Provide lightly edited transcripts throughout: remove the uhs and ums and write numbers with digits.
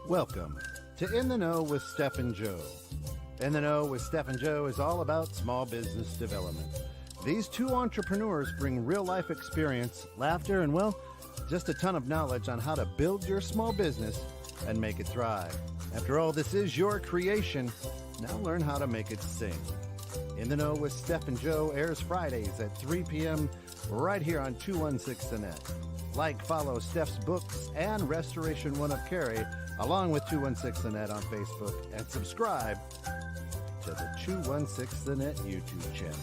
Welcome to In the Know with Steph and Joe. In the Know with Steph and Joe is all about small business development. These two entrepreneurs bring real-life experience, laughter, and, well, just a ton of knowledge on how to build your small business and make it thrive. After all, this is your creation. Now learn how to make it sing. In the Know with Steph and Joe airs Fridays at 3 p.m. right here on 216 The Net. Like, follow Steph's books and Restoration One of Cary, along with 216 The Net on Facebook, and subscribe to the 216 The Net YouTube channel.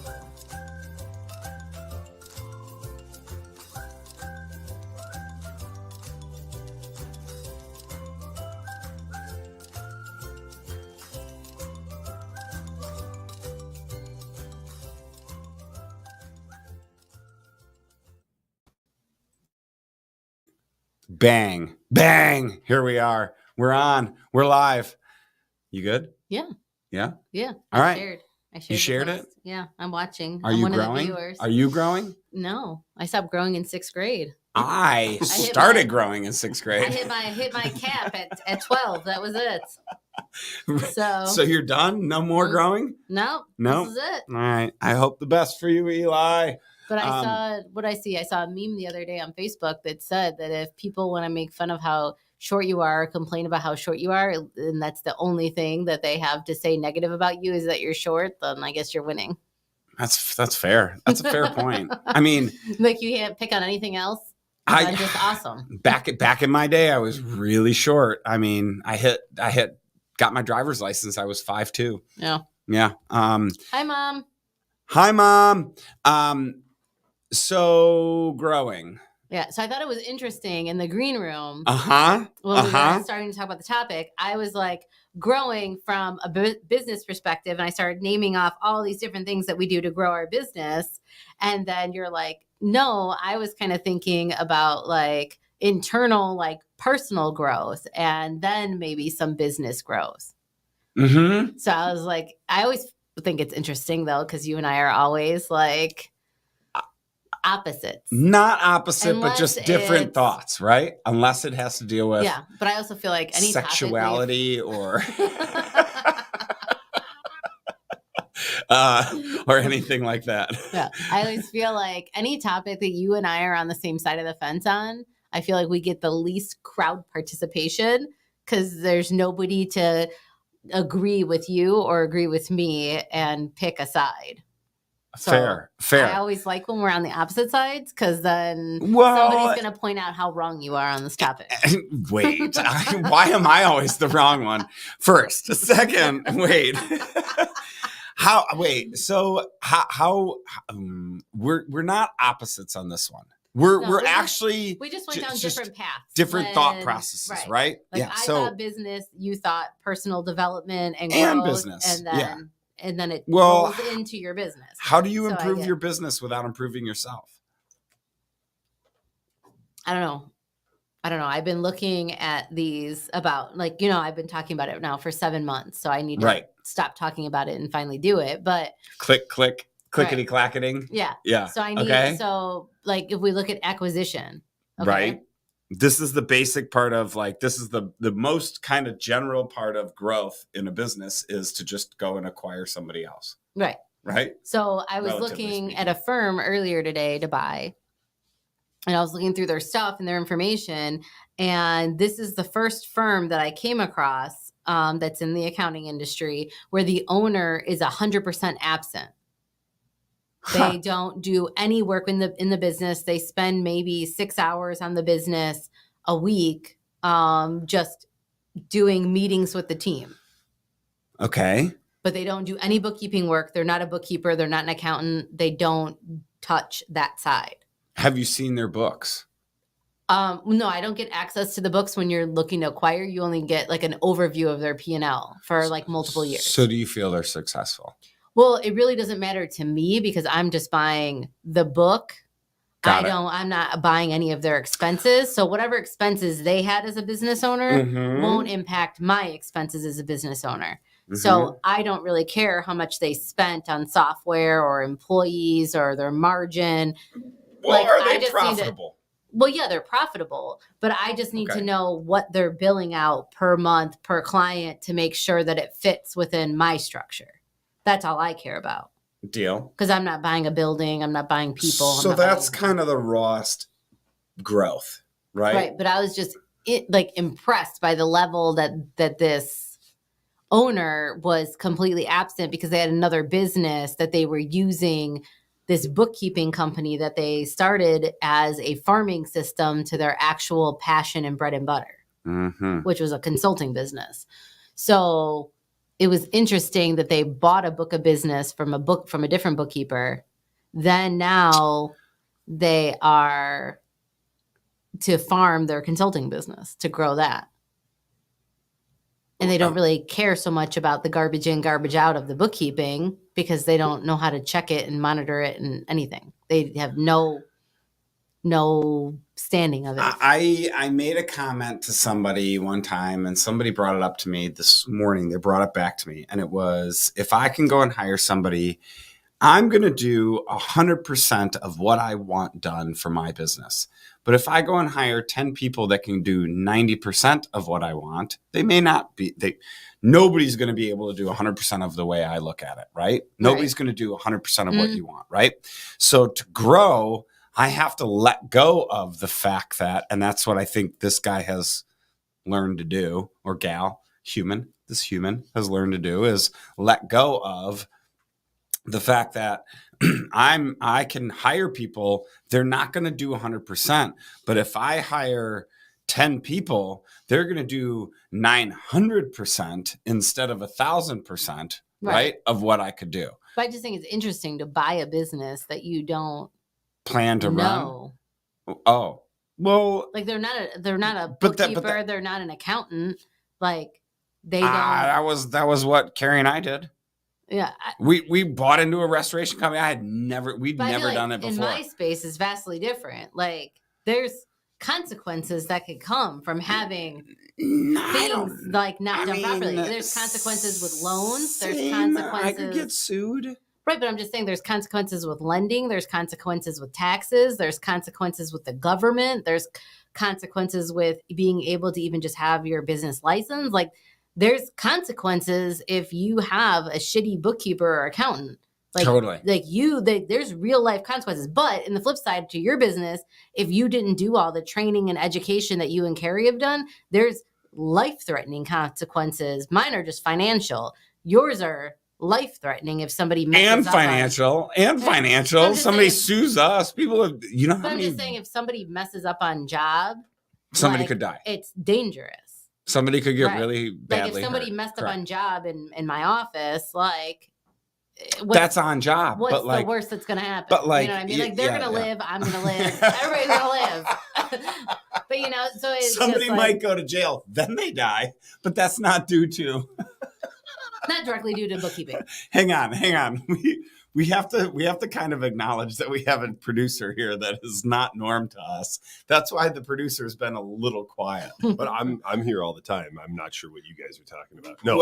Bang, bang. Here we are. We're on. We're live. You good? Yeah. Yeah? Yeah. All right. I shared You shared it? Yeah. I'm watching. Are I'm you one growing? Of the viewers. Are you growing? No. I stopped growing in 6th grade. I started growing in 6th grade. I hit my cap at 12. That was it. So you're done? No more growing? No. No. This is it. All right. I hope the best for you, Eli. But I saw a meme the other day on Facebook that said that if people want to make fun of how short you are, complain about how short you are, and that's the only thing that they have to say negative about you is that you're short, then I guess you're winning. That's fair. That's a fair point. I mean, like you can't pick on anything else. I'm just awesome. Back in my day, I was really short. I mean, got my driver's license. I was 5'2". Yeah. Yeah. Hi, Mom. Hi, Mom. So growing. Yeah. So I thought it was interesting in the green room. When we were starting to talk about the topic, I was like growing from a business perspective, and I started naming off all these different things that we do to grow our business. And then you're like, no, I was kind of thinking about like internal, like personal growth, and then maybe some business growth. Mm-hmm. So I was like, I always think it's interesting though, because you and I are always like opposites. Not opposite, but just different thoughts, right? Unless it has to deal with but I also feel like any sexuality or or anything like that. Yeah. I always feel like any topic that you and I are on the same side of the fence on, I feel like we get the least crowd participation because there's nobody to agree with you or agree with me and pick a side. So fair. I always like when we're on the opposite sides because then somebody's going to point out how wrong you are on this topic. Wait, why am I always the wrong one? First, second, wait. So we're not opposites on this one. We just went down different paths, different thought processes, right? Like I thought business, you thought personal development and growth, business, and then it rolls into your business. How do you improve your business without improving yourself? I don't know. I've been looking at these about I've been talking about it now for 7 months. So I need to stop talking about it and finally do it. But clickety clacketing. Yeah. Yeah. So I need, so like if we look at acquisition. Okay? Right. This is the basic part of this is the most kind of general part of growth in a business is to just go and acquire somebody else. Right. Right. So I was looking at a firm earlier today to buy, and I was looking through their stuff and their information. And this is the first firm that I came across that's in the accounting industry where the owner is 100% absent. They don't do any work in the business. They spend maybe 6 hours on the business a week, just doing meetings with the team. Okay. But they don't do any bookkeeping work. They're not a bookkeeper. They're not an accountant. They don't touch that side. Have you seen their books? No, I don't get access to the books when you're looking to acquire. You only get like an overview of their P&L for like multiple years. So do you feel they're successful? Well, it really doesn't matter to me because I'm just buying the book. I'm not buying any of their expenses. So whatever expenses they had as a business owner won't impact my expenses as a business owner. Mm-hmm. So I don't really care how much they spent on software or employees or their margin. Well, are they profitable? Well, yeah, they're profitable, but I just need to know what they're billing out per month, per client to make sure that it fits within my structure. That's all I care about. Deal. Because I'm not buying a building. I'm not buying people. So that's kind of the rawest growth, right? Right. But I was just impressed by the level that this owner was completely absent, because they had another business that they were using, this bookkeeping company that they started as a farming system to their actual passion and bread and butter, which was a consulting business. So it was interesting that they bought a book of business from a different bookkeeper. Then now they are to farm their consulting business, to grow that. And they don't really care so much about the garbage in, garbage out of the bookkeeping, because they don't know how to check it and monitor it and anything. They have no standing of it. I made a comment to somebody one time, and somebody brought it up to me this morning. They brought it back to me, and it was, if I can go and hire somebody, I'm going to do 100% of what I want done for my business. But if I go and hire 10 people that can do 90% of what I want, they may not be, nobody's going to be able to do 100% of the way I look at it, right? Nobody's going to do 100% of what you want, right? So to grow, I have to let go of the fact that, and that's what I think this guy has learned to do, or gal, this human has learned to do, is let go of the fact that I can hire people. They're not going to do 100%, but if I hire 10 people, they're going to do 900% instead of 1,000%, right, of what I could do. But I just think it's interesting to buy a business that you don't plan to run. Oh, well, like they're not a bookkeeper. They're not an accountant. Like they don't. That was what Carrie and I did. Yeah. We bought into a restoration company. We'd never done it before. In my space is vastly different. Like there's consequences that could come from having things like not done properly. There's consequences with loans. There's consequences. I could get sued. Right, but I'm just saying there's consequences with lending. There's consequences with taxes. There's consequences with the government. There's consequences with being able to even just have your business license. Like there's consequences if you have a shitty bookkeeper or accountant. Like, totally. There's real life consequences. But in the flip side to your business, if you didn't do all the training and education that you and Carrie have done, there's life-threatening consequences. Mine are just financial. Yours are life-threatening if somebody messes financial. Somebody sues us. People have, But I'm just saying, if somebody messes up on job, somebody could die. It's dangerous. Somebody could get really badly Like if somebody messed up on job in my office, that's on job. What's the worst that's going to happen? But you know what I mean? Like they're going to live. I'm going to live. Everybody's going to live. But so it's somebody might go to jail, then they die. But that's not due to. Not directly due to bookkeeping. Hang on. We have to kind of acknowledge that we have a producer here that is not norm to us. That's why the producer's been a little quiet. But I'm here all the time. I'm not sure what you guys are talking about. No,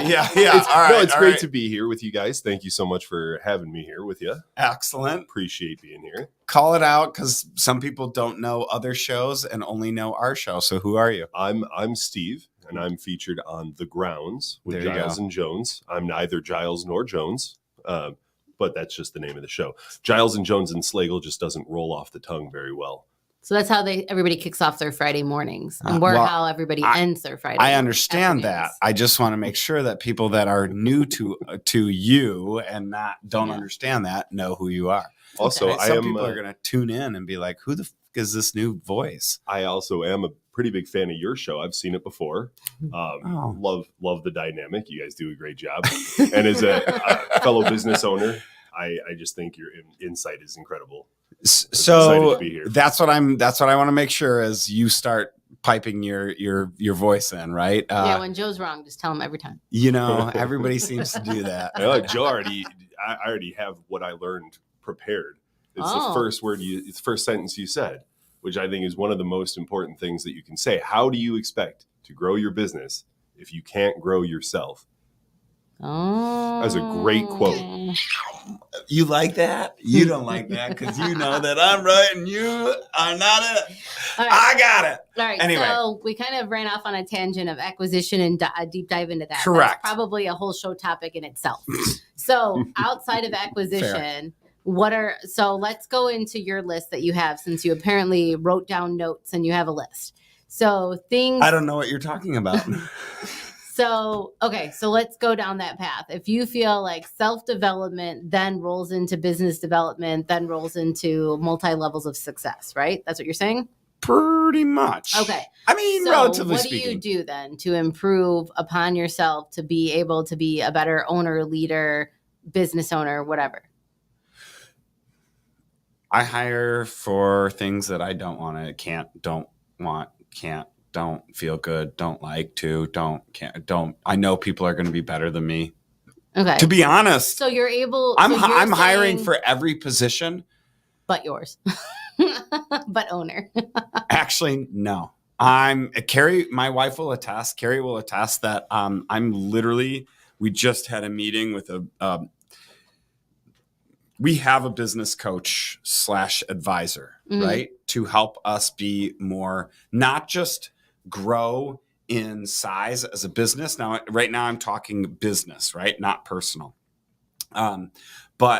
yeah. It's great to be here with you guys. Thank you so much for having me here with you. Excellent. Appreciate being here. Call it out, because some people don't know other shows and only know our show. So who are you? I'm Steve, and I'm featured on The Grounds with Giles and Jones. I'm neither Giles nor Jones. But that's just the name of the show. Giles and Jones and Slagle just doesn't roll off the tongue very well. So that's how everybody kicks off their Friday mornings, and how everybody ends their Friday. I understand that. I just want to make sure that people that are new to you and don't understand that know who you are. Also, some people are going to tune in and be like, "Who the f- is this new voice?" I also am a pretty big fan of your show. I've seen it before. Love the dynamic. You guys do a great job. And as a fellow business owner, I just think your insight is incredible. So that's what I want to make sure as you start piping your voice in, right? When Joe's wrong, just tell him every time. Everybody seems to do that. Joe I already have what I learned prepared. It's the first word it's the first sentence you said, which I think is one of the most important things that you can say. How do you expect to grow your business if you can't grow yourself? Oh, That was a great quote. You like that? You don't like that because you know that I'm right and you are not it. All right. I got it. All right. Anyway. So we kind of ran off on a tangent of acquisition and a deep dive into that. Correct. That's probably a whole show topic in itself. So outside of acquisition, so let's go into your list that you have, since you apparently wrote down notes and you have a list. So things. I don't know what you're talking about. So let's go down that path. If you feel like self-development then rolls into business development, then rolls into multi-levels of success, right? That's what you're saying? Pretty much. Okay. I mean, So relatively what speaking. do you do then to improve upon yourself to be able to be a better owner, leader, business owner, whatever? I hire for things that I don't want to, can't feel good, don't like to, don't. I know people are going to be better than me. Okay. To be honest, So you're able. I'm so you're hiring saying, for every position. but yours, but owner. Actually, no. Carrie, my wife will attest. Carrie will attest that I'm literally. We just had a meeting with we have a business coach / advisor, right? To help us be more, not just grow in size as a business. Now, right now I'm talking business, right? Not personal. And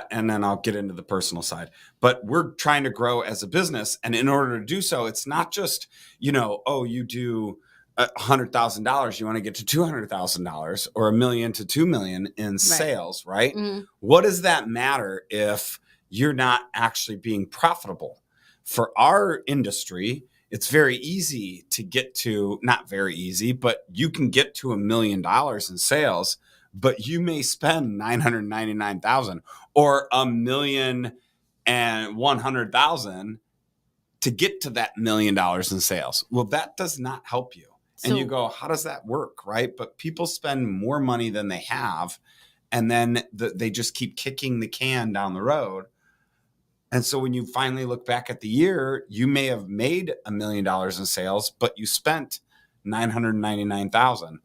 then I'll get into the personal side, but we're trying to grow as a business. And in order to do so, it's not just, you do $100,000, you want to get to $200,000 or $1 million to $2 million in sales, right? Mm-hmm. What does that matter if you're not actually being profitable? For our industry, it's very easy to get to, not very easy, but you can get to $1 million in sales, but you may spend $999,000 or $1,100,000 to get to that $1 million in sales. Well, that does not help you. And you go, how does that work, right? But people spend more money than they have, and then they just keep kicking the can down the road. And so when you finally look back at the year, you may have made $1 million in sales, but you spent $999,000.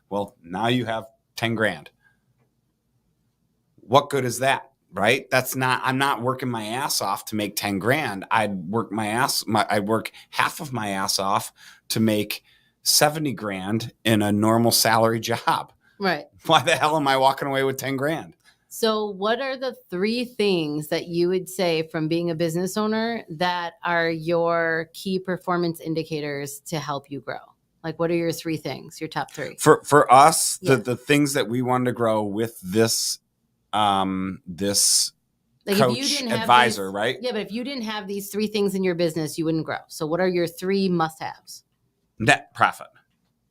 Well, now you have 10 grand. What good is that, right? I'm not working my ass off to make 10 grand. I'd work half of my ass off to make 70 grand in a normal salary job. Right. Why the hell am I walking away with 10 grand? So what are the 3 things that you would say from being a business owner that are your key performance indicators to help you grow? Like, what are your 3 things, your top 3? For us, Yeah. the things that we wanted to grow with this Like coach if you didn't have advisor, right? Yeah, but if you didn't have these 3 things in your business, you wouldn't grow. So what are your 3 must-haves? Net profit.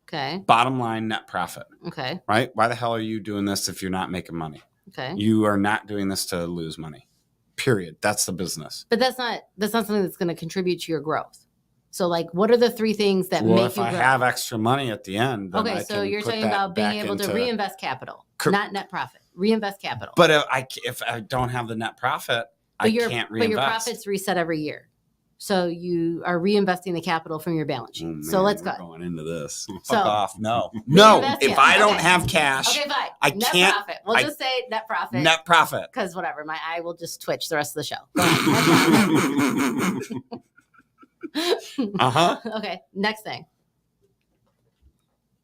Okay. Bottom line, net profit. Okay. Right? Why the hell are you doing this if you're not making money? Okay. You are not doing this to lose money. Period. That's the business. But that's not something that's going to contribute to your growth. So like, what are the 3 things that Well, make if you I grow? have extra money at the end, then Okay, I so can you're put talking that about being back able to into- reinvest capital, not net profit. Reinvest capital. But if I don't have the net profit, I can't reinvest. But your profits reset every year. So you are reinvesting the capital from your balance sheet. Oh, so man, let's we're go. going into this. So- Fuck off. No. Reinvest If it. I don't Okay. have cash, Okay, fine. I net can't- profit. We'll just say net profit. net profit. Because whatever, my eye will just twitch the rest of the show. Go ahead. Net profit. Uh-huh. Okay, next thing.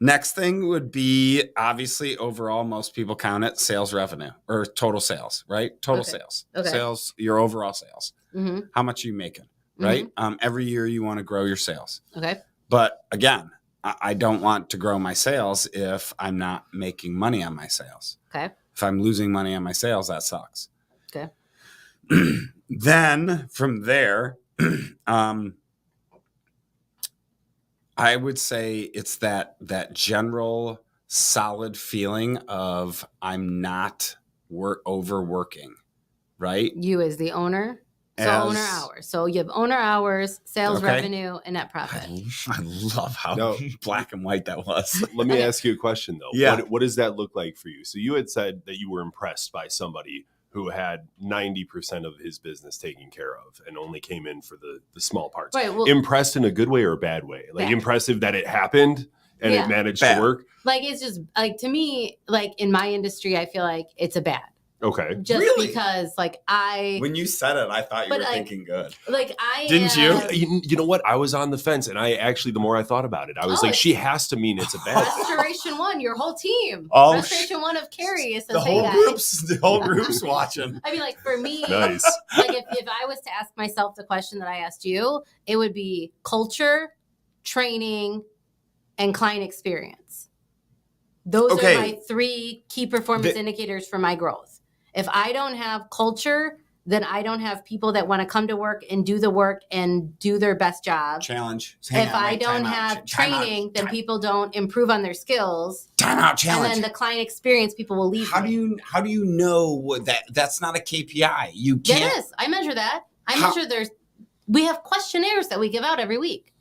Next thing would be, obviously, overall, most people count it sales revenue or total sales, right? Total Okay. sales. Okay. Sales, your overall sales. Mm-hmm. How much are you making, right? Every year you want to grow your sales. Okay. But again, I don't want to grow my sales if I'm not making money on my sales. Okay. If I'm losing money on my sales, that sucks. Okay. Then from there, I would say it's that general solid feeling of I'm not overworking, right? You as the owner. So owner hours. So you have owner hours, sales Okay. revenue, and net profit. I love how No. black and white that was. Let me Okay. ask you a question, though. Yeah. What does that look like for you? So you had said that you were impressed by somebody who had 90% of his business taken care of and only came in for the small parts. Right. Well, Impressed in a good way or a bad way? Like Bad. impressive that it happened and Yeah. it managed Bad. to work. Like, it's just like, to me, like in my industry, I feel like it's a bad. Okay. Just Really? because like When you said it, I thought you But were I- thinking good. like I Didn't you? am- You know what? I was on the fence, and I actually, the more I thought about it, I was Oh, like, she has to mean it's a bad. Restoration One, your whole team. Oh, Restoration One of Carrie says, The hey whole guys. the whole group's watching. I mean, like for me, Nice. like if I was to ask myself the question that I asked you, it would be culture, training, and client experience. Those Okay. are my 3 key performance indicators for my growth. If I don't have culture, then I don't have people that want to come to work and do the work and do their best job. Challenge. If I don't have training, then people don't improve on their skills. Time out And challenge. then the client experience, people will leave. How do you know what that's not a KPI? You can't. It is. I measure that. How- We have questionnaires that we give out every week.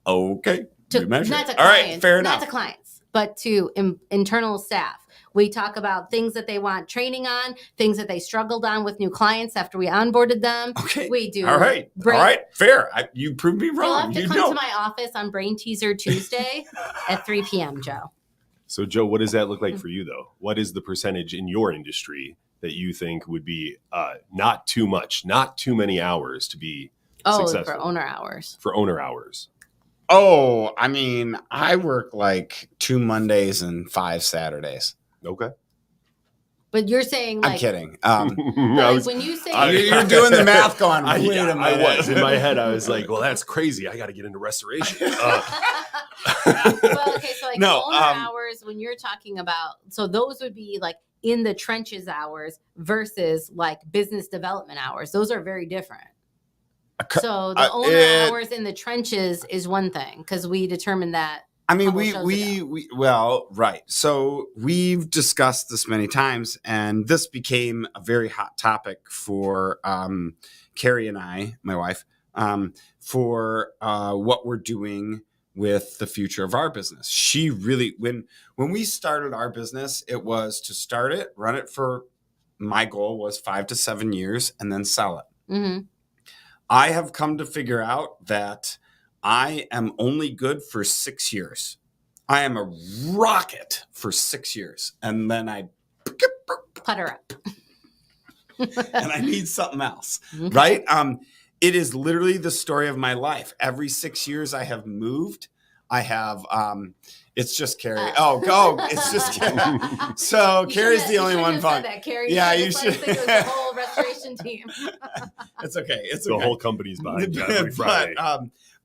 Okay. To, You measure not it. to All clients, right. Fair not enough. to clients, but to internal staff. We talk about things that they want training on, things that they struggled on with new clients after we onboarded them. Okay. We do. All right. brain- All right. Fair. You proved me You'll wrong. have to You come know. to my office on Brain Teaser Tuesday at 3 p.m., Joe. So, Joe, what does that look like for you, though? What is the percentage in your industry that you think would be not too much, not too many hours to be successful? For owner hours. For owner hours. Oh, I mean, I work like 2 Mondays and 5 Saturdays. Okay. But you're saying like, I'm kidding. when you say You're doing the math going, I wait a minute. I was. In my head, I was like, well, that's crazy. I got to get into restoration. well, okay, so like No, owner hours, when you're talking about, so those would be like in the trenches hours versus like business development hours. Those are very different. So the owner hours in the trenches is one thing because we determined that. I mean, couple shows we well, right. So we've discussed this many times, and this became a very hot topic for Carrie and I, my wife, for what we're doing with the future of our business. She really, when we started our business, it was to start it, run it for, my goal was 5 to 7 years, and then sell it. Mm-hmm. I have come to figure out that I am only good for 6 years. I am a rocket for 6 years. And then I Putter up. and I need something else. Okay. Right? It is literally the story of my life. Every 6 years I have moved. I have it's just Carrie. It's just Carrie. So Carrie's the only one fun. That, Carrie. Yeah, you you should. should. It was the whole restoration team. It's okay. It's The okay. whole company's behind you every Friday.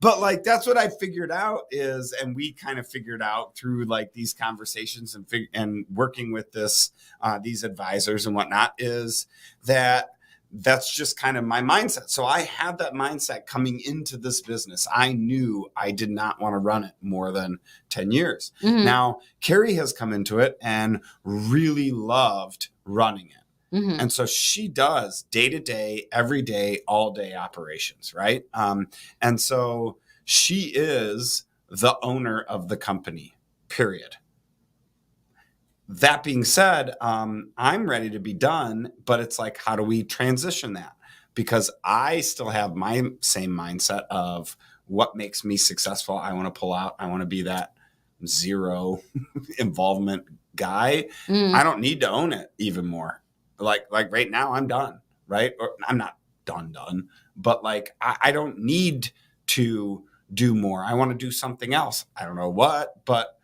But like that's what I figured out is, and we kind of figured out through like these conversations and working with these advisors and whatnot, is that that's just kind of my mindset. So I had that mindset coming into this business. I knew I did not want to run it more than 10 years. Mhm. Now, Carrie has come into it and really loved running it. Mhm. And so she does day-to-day, every day, all day operations, right? And so she is the owner of the company, period. That being said, I'm ready to be done, but it's like, how do we transition that? Because I still have my same mindset of what makes me successful. I want to pull out. I want to be that zero involvement guy. Mhm. I don't need to own it even more. Like right now I'm done, right? Or I'm not done, but like I don't need to do more. I want to do something else. I don't know what, but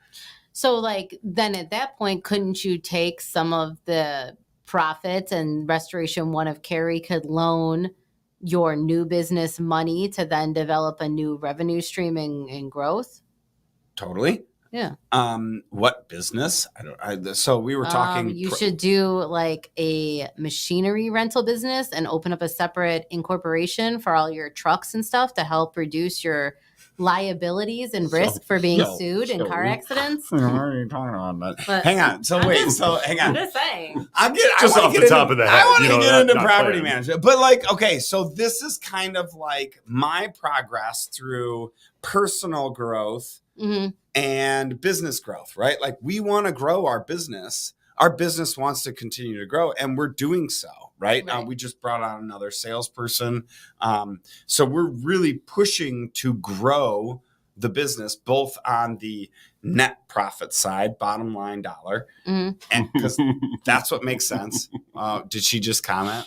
So like then at that point, couldn't you take some of the profits and Restoration One of Carrie could loan your new business money to then develop a new revenue stream and growth? totally. Yeah. What business? So we were talking. You should do like a machinery rental business and open up a separate incorporation for all your trucks and stuff to help reduce your liabilities and risk for being sued in car accidents. What are you talking about? But hang on. So I'm wait. just- So hang I'm on. just saying. Just off the top of the head, I want you to know, get not- into not property planned. management, but like, okay, so this is kind of like my progress through personal growth Mhm. and business growth, right? Like we want to grow our business. Our business wants to continue to grow, and we're doing so, right? Right. We just brought on another salesperson. So we're really pushing to grow the business, both on the net profit side, bottom line dollar, Mhm. and because that's what makes sense. Did she just comment?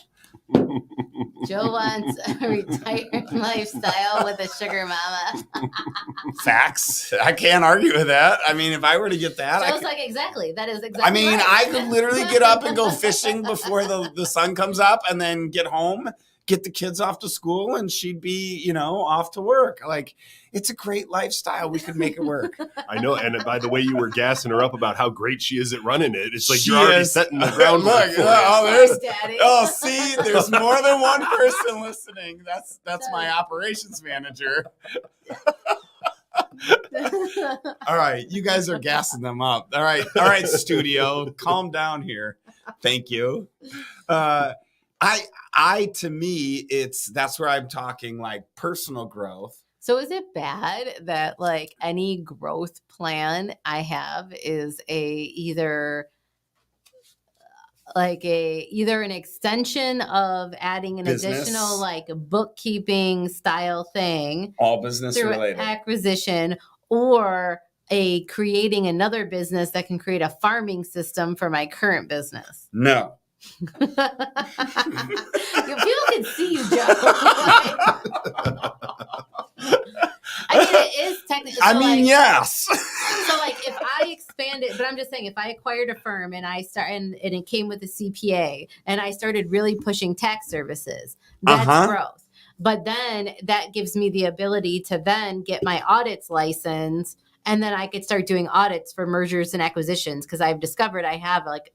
Joe wants a retired lifestyle with a sugar mama. Facts. I can't argue with that. I mean, if I were to get that, Joe's like, exactly. That is exactly I mean, right. I could literally get up and go fishing before the sun comes up and then get home, get the kids off to school, and she'd be, off to work. Like, it's a great lifestyle. We could make it work. I know. And by the way, you were gassing her up about how great she is at running it. It's like She you're already is. setting the ground. Look, for it. there's Daddy. see, there's more than one person listening. That's my operations manager. All right, you guys are gassing them up. All right, studio, calm down here. Thank you. To me, that's where I'm talking like personal growth. So is it bad that like any growth plan I have is either an extension of adding an Business. additional like bookkeeping style thing All business through related. acquisition, or creating another business that can create a farming system for my current business? No. People can see you, Joe. I mean, it is technically. Yes. So, like, if I expanded, but I'm just saying, if I acquired a firm and and it came with a CPA, and I started really pushing tax services, that's growth. But then that gives me the ability to then get my audits license, and then I could start doing audits for mergers and acquisitions, because I've discovered I have like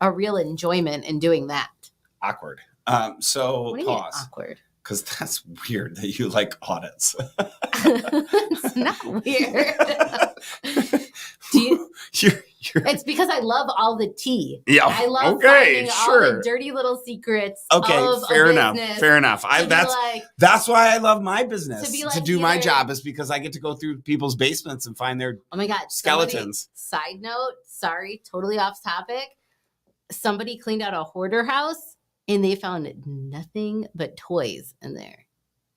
a real enjoyment in doing that. Awkward. So What do you mean pause. awkward? Because that's weird that you like audits. It's not weird. It's because I love all the tea. Yeah. I love finding all the dirty little secrets. Okay, of fair a enough. business. Fair enough. That's why I love my business. To be like to do my either- job is because I get to go through people's basements and find their Oh my God. skeletons. Side note, sorry, totally off topic. Somebody cleaned out a hoarder house and they found nothing but toys in there.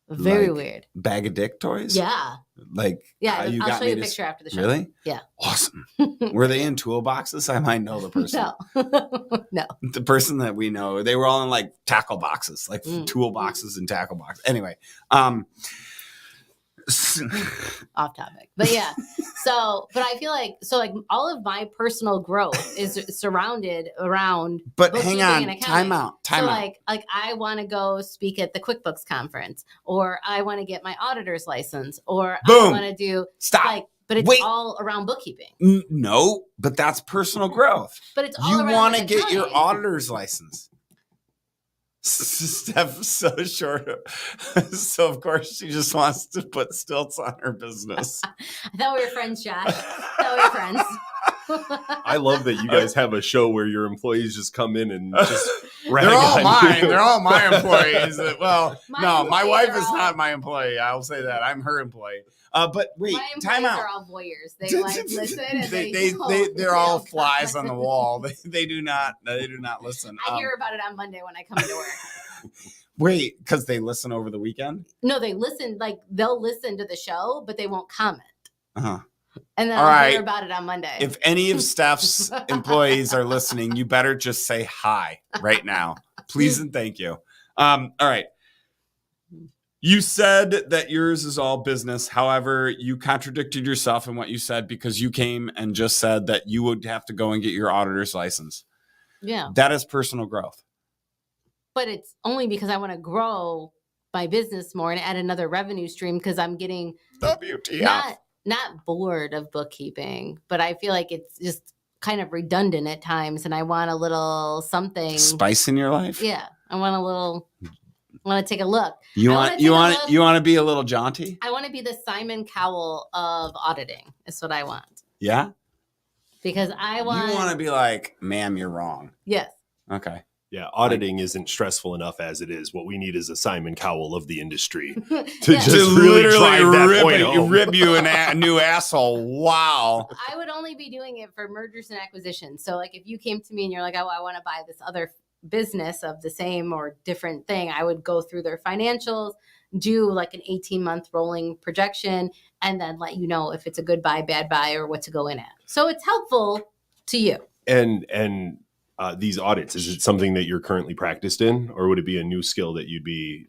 Very Like weird. Bag of dick toys? Yeah. Like, Yeah, how you I'll got show me you a to picture after the show. Really? Yeah. Awesome. Were they in toolboxes? I might know the person. No. No. The person that we know, they were all in like tackle boxes, like Mm. toolboxes and tackle boxes. Anyway, Off topic. But yeah. But I feel like all of my personal growth is surrounded around but bookkeeping hang on, and accounting. time out. Like I want to go speak at the QuickBooks conference, or I want to get my auditor's license, or Boom. I want to do Stop. but it's Wait. all around bookkeeping. No, but that's personal growth. But it's all You around want to like get your accounting. auditor's license. Steph's so short. So, of course, she just wants to put stilts on her business. I thought we were friends, Josh. I thought we were friends. I love that you guys have a show where your employees just come in and just rag They're all on mine. you. They're all my employees. Well, no, my employees wife are is all- not my employee. I'll say that. I'm her employee. But wait, My time employees out. are all voyeurs. They like listen and They're all flies on the wall. They do not listen. I hear about it on Monday when I come into work. Wait, because they listen over the weekend? No, they listen. Like they'll listen to the show, but they won't comment. Uh-huh. And then All I'll right. hear about it on Monday. If any of Steph's employees are listening, you better just say hi right now. Please and thank you. All right. You said that yours is all business. However, you contradicted yourself in what you said, because you came and just said that you would have to go and get your auditor's license. Yeah. That is personal growth. But it's only because I want to grow my business more and add another revenue stream, because I'm getting WTF. not bored of bookkeeping, but I feel like it's just kind of redundant at times, and I want a little something. Spice in your life? Yeah. I want to take a look. You I want to be a little jaunty? I want to be the Simon Cowell of auditing. Is what I want. Yeah? Because I want. You want to be like, ma'am, you're wrong. Yes. Okay. Yeah, auditing isn't stressful enough as it is. What we need is a Simon Cowell of the industry to Yeah. just To really drive that point home. rip you a new asshole. Wow. I would only be doing it for mergers and acquisitions. So, like, if you came to me and you're like, "Oh, I want to buy this other business of the same or different thing," I would go through their financials, do like an 18-month rolling projection and then let you know if it's a good buy, bad buy, or what to go in at. So it's helpful to you. And these audits, is it something that you're currently practiced in, or would it be a new skill that you'd be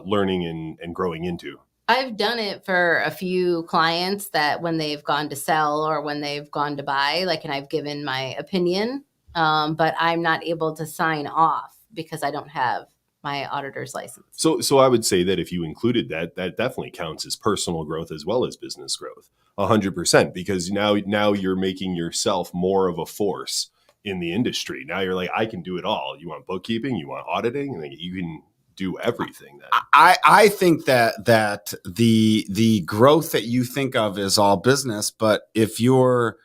learning and growing into? I've done it for a few clients that when they've gone to sell or when they've gone to buy, like, and I've given my opinion, but I'm not able to sign off because I don't have my auditor's license. So I would say that if you included that definitely counts as personal growth as well as business growth, 100%, because now you're making yourself more of a force in the industry. Now you're like, I can do it all. You want bookkeeping, you want auditing, and you can do everything. Then I think that the growth that you think of is all business, but if your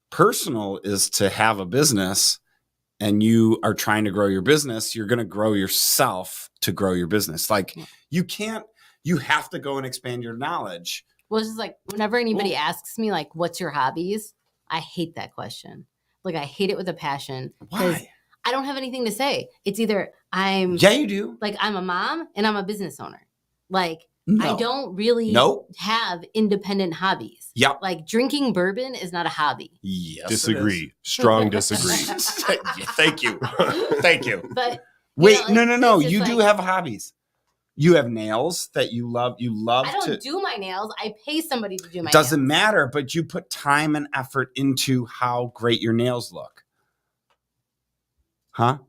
personal is to have a business and you are trying to grow your business, you're going to grow yourself to grow your business. Like you have to go and expand your knowledge. Well, it's just like whenever anybody asks me, like, what's your hobbies? I hate that question. Like, I hate it with a passion. Why? I don't have anything to say. It's either Yeah, you do. Like, I'm a mom and I'm a business owner. Like, No. I don't really have independent hobbies. Yeah. Like, drinking bourbon is not a hobby. Yes. disagree. Strong disagree. Thank you. Thank you. But wait, you know, no. it's just You do like- have hobbies. You have nails that you love. You love I don't to do my nails. I pay somebody to do my Doesn't nails. matter, but you put time and effort into how great your nails look. Huh?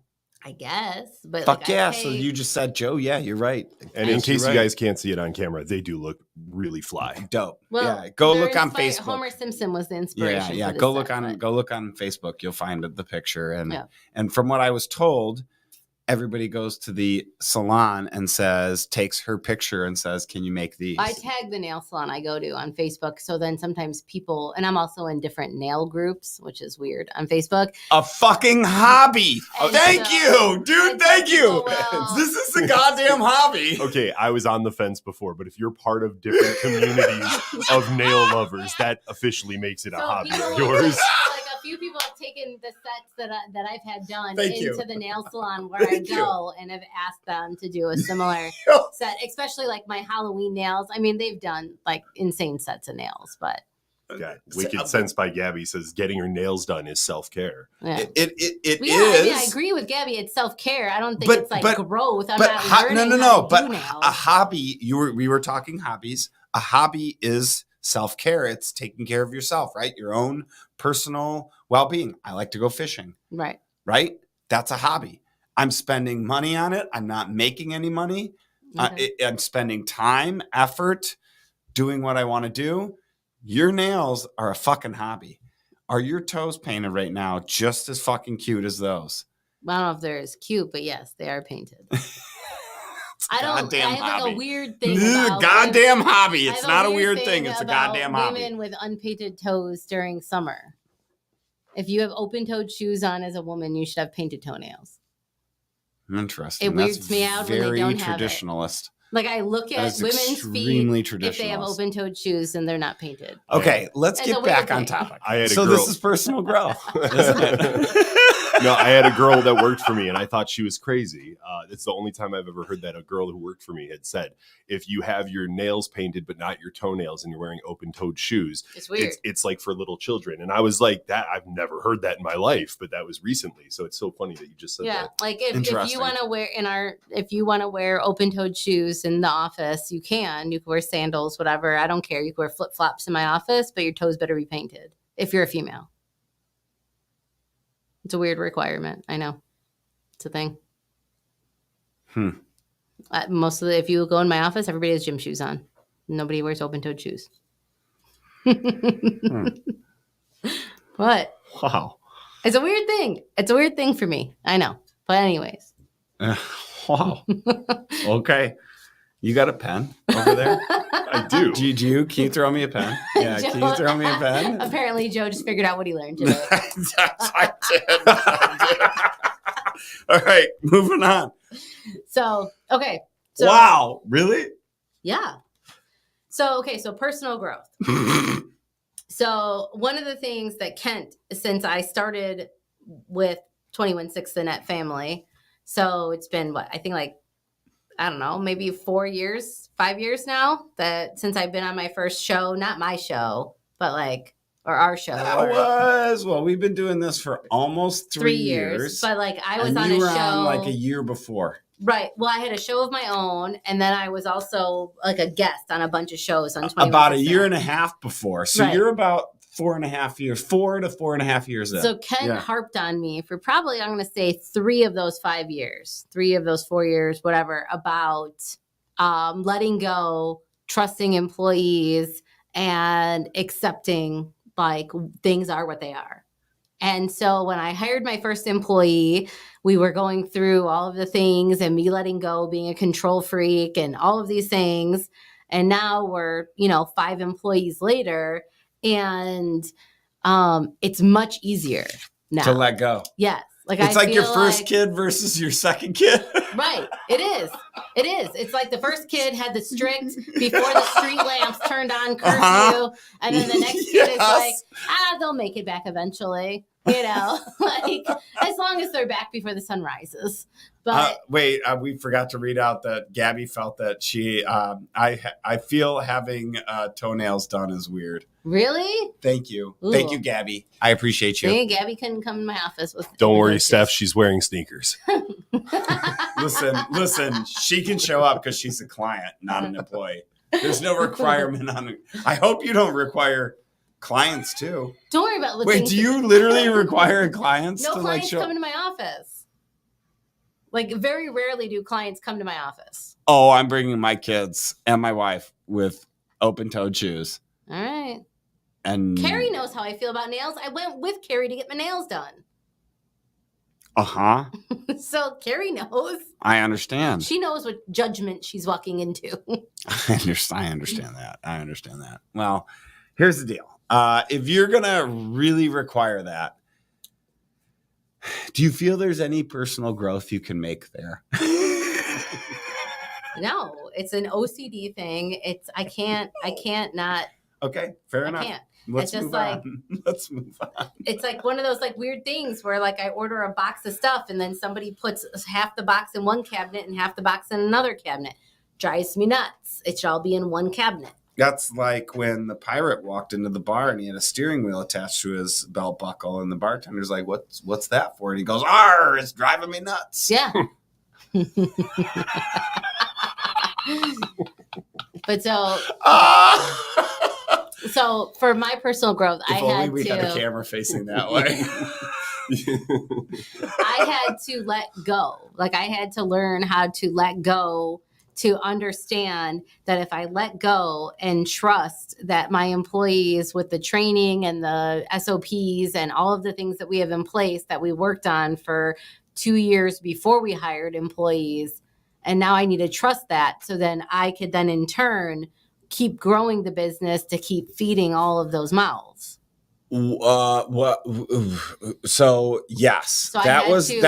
I guess. But Fuck like, yeah. I pay, So you just said, Joe, yeah, you're right. And Yes, in case you're you right. guys can't see it on camera, they do look really fly. Dope. Well, yeah. Go they're look on inspired- Facebook. Homer Simpson was the Yeah, inspiration. yeah. For this Go look set, on but- go look on Facebook. You'll find the picture. And Yeah. and from what I was told, everybody goes to the salon and takes her picture and says, "Can you make these?" I tag the nail salon I go to on Facebook. So then sometimes people, and I'm also in different nail groups, which is weird on Facebook. A fucking hobby. And Thank so- you, dude. and so Thank you. people will- This is a goddamn hobby. Okay, I was on the fence before, but if you're part of different communities of nail lovers, that officially makes it a So hobby people of will- yours. Like a few people have taken the sets that I've had done Thank you. into the nail salon where I go and have asked them to do a similar set, especially like my Halloween nails. I mean, they've done like insane sets of nails, but Yeah, Wicked Sense by Gabby says getting your nails done is self-care. yeah. It Well, yeah, is. I mean, I agree with Gabby. It's self-care. I don't think But- it's like but- growth. I'm but not learning how to but do nails. a hobby. We were talking hobbies. A hobby is self-care. It's taking care of yourself, right? Your own personal well-being. I like to go fishing, Right. right? That's a hobby. I'm spending money on it. I'm not making any money. Okay. I'm spending time, effort, doing what I want to do. Your nails are a fucking hobby. Are your toes painted right now just as fucking cute as those? I don't know if they're as cute, but yes, they are painted. I don't. Goddamn I have like hobby. a weird thing. This is a about goddamn hobby. I It's have not a weird thing. It's a about goddamn women hobby. with unpainted toes during summer. If you have open-toed shoes on as a woman, you should have painted toenails. Interesting. It weirds me out when they very don't have it. traditionalist. Like I look That at is women's extremely feet if they have traditionalist. open-toed shoes and they're not painted. Okay, let's It's a get weird back on thing. topic. I had a So girl. this is personal growth, isn't it? No, I had a girl that worked for me, and I thought she was crazy. It's the only time I've ever heard that a girl who worked for me had said, if you have your nails painted but not your toenails and you're wearing open-toed shoes, It's weird. it's like for little children. And I was like, that I've never heard that in my life, but that was recently. So it's so funny that you just said Yeah, that. like if Interesting. you want to wear open-toed shoes in the office, you can. You can wear sandals, whatever. I don't care. You can wear flip-flops in my office, but your toes better be painted if you're a female. It's a weird requirement. I know. It's a thing. Most of the, if you go in my office, everybody has gym shoes on. Nobody wears open-toed shoes. What? Wow. It's a weird thing. It's a weird thing for me. I know. But anyways. Wow. Okay. You got a pen over there? I do. Do you? Can you throw me a pen? Yeah. Can you throw me a pen? Apparently, Joe just figured out what he learned today. I did. All right. Moving on. So, okay. So, Wow. Really? Yeah. So, okay. So, personal growth. So, one of the things that Kent, since I started with 21 Six the Net family, so it's been what? I think like I don't know, maybe 5 years now that since I've been on my first show, not my show, but like, or our show. We've been doing this for almost 3 years. But like I was and on you a were show on like a year before. Right. Well, I had a show of my own, and then I was also like a guest on a bunch of shows on 21%. About a year and a half before. So Right. you're about 4.5 years, 4 to 4.5 years in. So Ken harped on me for probably, I'm going to say 3 of those 5 years, 3 of those 4 years, whatever, about letting go, trusting employees, and accepting like things are what they are. And so when I hired my first employee, we were going through all of the things and me letting go, being a control freak and all of these things. And now we're, 5 employees later, and it's much easier now to let go. Yes. It's like your first kid versus your second kid. Right. It is. It's like the first kid had the strict before the street lamps turned on curfew. And then the next kid is like, they'll make it back eventually. Like as long as they're back before the sun rises. But we forgot to read out that Gabby felt that she, I feel having toenails done is weird. Really? Thank you. Ooh. Thank you, Gabby. I appreciate you. See, Gabby couldn't come to my office with. Don't worry, Steph. She's wearing sneakers. Listen. She can show up because she's a client, not an employee. There's no requirement on it. I hope you don't require clients too. Don't worry about. Wait, do you literally require clients? No to clients like come into my office. Like very rarely do clients come to my office. Oh, I'm bringing my kids and my wife with open-toed shoes. All right. And Carrie knows how I feel about nails. I went with Carrie to get my nails done. Uh-huh. So Carrie knows. I understand. She knows what judgment she's walking into. I understand that. Well, here's the deal. If you're going to really require that, do you feel there's any personal growth you can make there? No, it's an OCD thing. I can't not. Okay, fair enough. I can't. Let's it's just move like, on. Let's move on. It's like one of those like weird things where like I order a box of stuff and then somebody puts half the box in one cabinet and half the box in another cabinet. Drives me nuts. It should all be in one cabinet. That's like when the pirate walked into the bar and he had a steering wheel attached to his belt buckle, and the bartender's like, "What's that for?" And he goes, "Arr, it's driving me nuts." Yeah. But so for my personal growth, if only we had a camera facing that way. I had to let go. Like I had to learn how to let go, to understand that if I let go and trust that my employees, with the training and the SOPs and all of the things that we have in place that we worked on for 2 years before we hired employees, and now I need to trust that, so then I could then in turn keep growing the business to keep feeding all of those mouths. So yes, So that was me.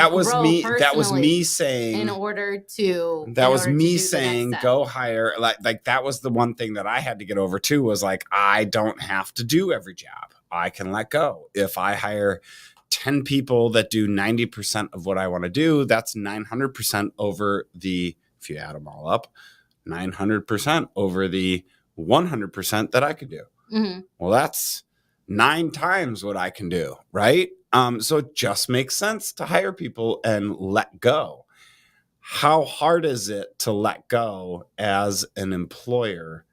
That was me saying in order to. That was me saying go hire. Like that was the one thing that I had to get over too. Was like, I don't have to do every job. I can let go. If I hire 10 people that do 90% of what I want to do, that's 900% over the. If you add them all up, 900% over the 100% that I could do. Mm-hmm. Well, that's 9 times what I can do, right? So it just makes sense to hire people and let go. How hard is it to let go as an employer?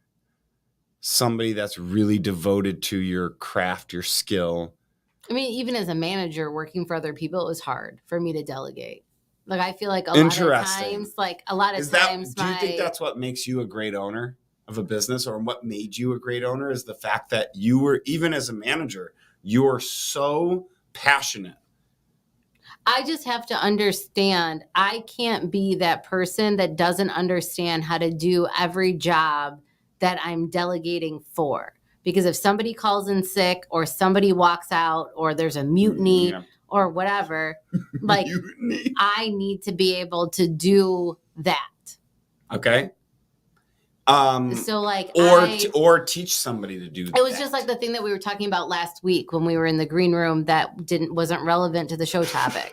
Somebody that's really devoted to your craft, your skill. I mean, even as a manager working for other people, it was hard for me to delegate. Like, I feel like a lot of times, do you think that's what makes you a great owner of a business, or what made you a great owner, is the fact that you were, even as a manager, you are so passionate. I just have to understand, I can't be that person that doesn't understand how to do every job that I'm delegating for. Because if somebody calls in sick, or somebody walks out, or there's a mutiny, or whatever, like I need to be able to do that. Okay. So like, or teach somebody to do that. It was just like the thing that we were talking about last week when we were in the green room that wasn't relevant to the show topic.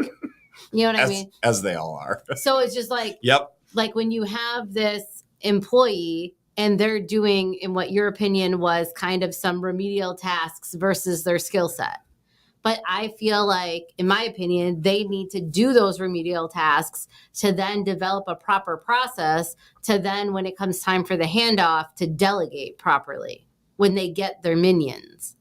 You know what I mean? As they all are. So it's just like, yep. like when you have this employee and they're doing, in what your opinion was, kind of some remedial tasks versus their skill set. But I feel like, in my opinion, they need to do those remedial tasks to then develop a proper process to then, when it comes time for the handoff, to delegate properly when they get their minions.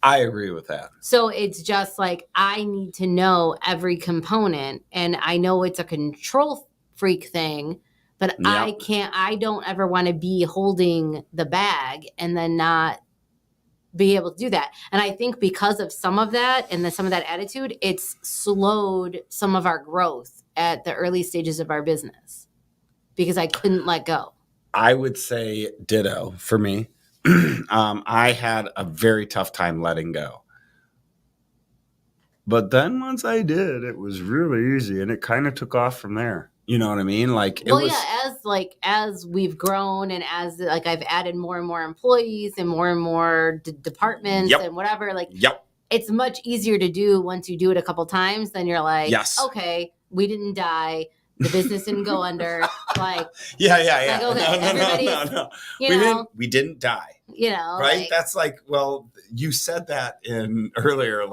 I agree with that. So it's just like, I need to know every component, and I know it's a control freak thing, but Yep. I don't ever want to be holding the bag and then not be able to do that. And I think because of some of that and some of that attitude, it's slowed some of our growth at the early stages of our business because I couldn't let go. I would say ditto for me. I had a very tough time letting go. But then once I did, it was really easy and it kind of took off from there. You know what I mean? Like it was. Yeah, as we've grown and as I've added more and more employees and more departments and whatever, it's much easier to do once you do it a couple times. Then you're like, okay, we didn't die. The business didn't go under. Like, yeah. Like, okay, no. We didn't die. You know, right? That's like, well, you said that in earlier,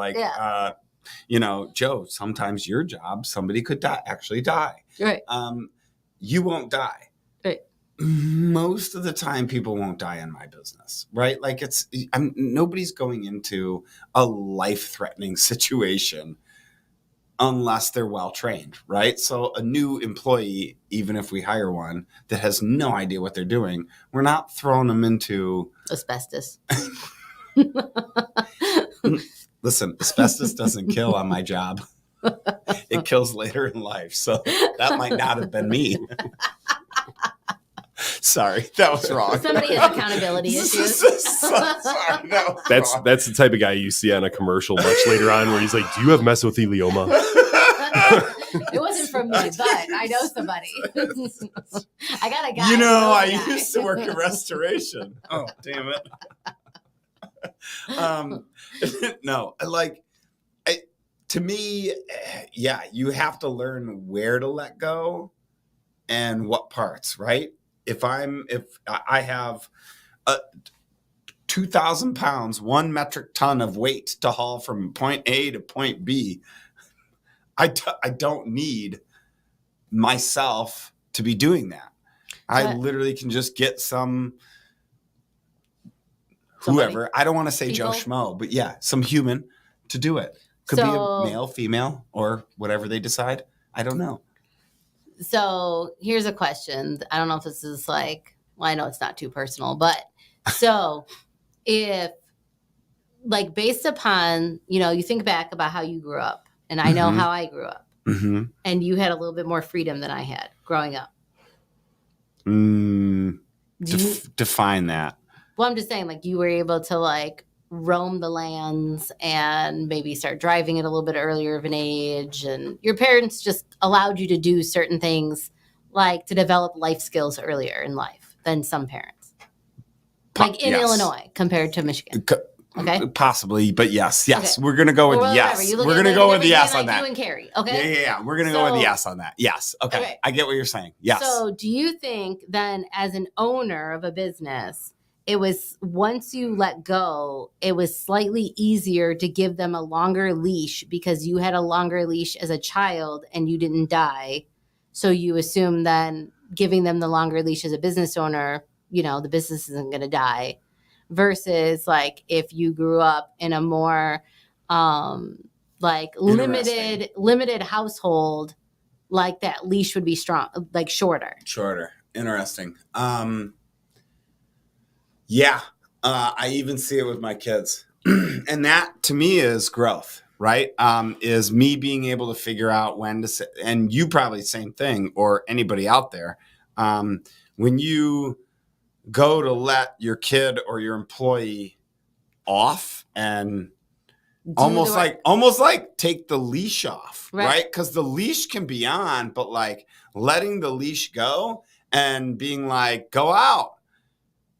Joe, sometimes your job, somebody could actually die. Right. You won't die. Right. Most of the time people won't die in my business, right? Like nobody's going into a life-threatening situation unless they're well-trained, right? So a new employee, even if we hire one that has no idea what they're doing, we're not throwing them into asbestos. Listen, asbestos doesn't kill on my job. It kills later in life. So that might not have been me. Sorry, that was wrong. Somebody has accountability issues. Sorry, that's the type of guy you see on a commercial much later on where he's like, "Do you have mesothelioma?" It wasn't from me, but I know somebody. I got a guy. I used to work in restoration. Oh, damn it. No, to me, you have to learn where to let go and what parts, right? If I have 2,000 pounds, 1 metric ton of weight to haul from point A to point B, I don't need myself to be doing that. I literally can just get whoever. I don't want to say people? Joe Schmo, but some human to do it. Could be a male, female, or whatever they decide. I don't know. So here's a question. I don't know if this is I know it's not too personal, but so if based upon, you think back about how you grew up, and I know how I grew up, and you had a little bit more freedom than I had growing up. Define that. Well, I'm just saying, you were able to roam the lands and maybe start driving at a little bit earlier of an age, and your parents just allowed you to do certain things, to develop life skills earlier in life than some parents, Illinois compared to Michigan. Okay, possibly, but yes, okay. We're gonna go with yes. We're gonna go with yes on that. You and Carrie, okay? Yeah. We're gonna go with yes on that. Yes, okay. I get what you're saying. Yes. So, do you think then, as an owner of a business, it was, once you let go, it was slightly easier to give them a longer leash because you had a longer leash as a child and you didn't die? So you assume then giving them the longer leash as a business owner, the business isn't going to die. Versus if you grew up in a more limited household, that leash would be strong, shorter. Shorter. Interesting. I even see it with my kids. And that to me is growth, right? Is me being able to figure out when to say, and you probably same thing, or anybody out there, when you go to let your kid or your employee off and almost like take the leash off, right? Because the leash can be on, but letting the leash go and being go out.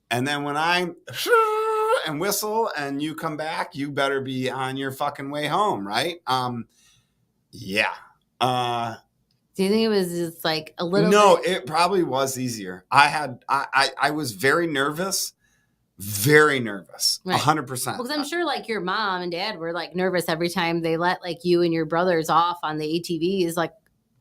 And then when I and whistle and you come back, you better be on your fucking way home, right? Do you think it was just like a little No, bit? it probably was easier. I was very nervous. Very nervous. Right. 100%. Because I'm sure like your mom and dad were like nervous every time they let like you and your brothers off on the ATVs like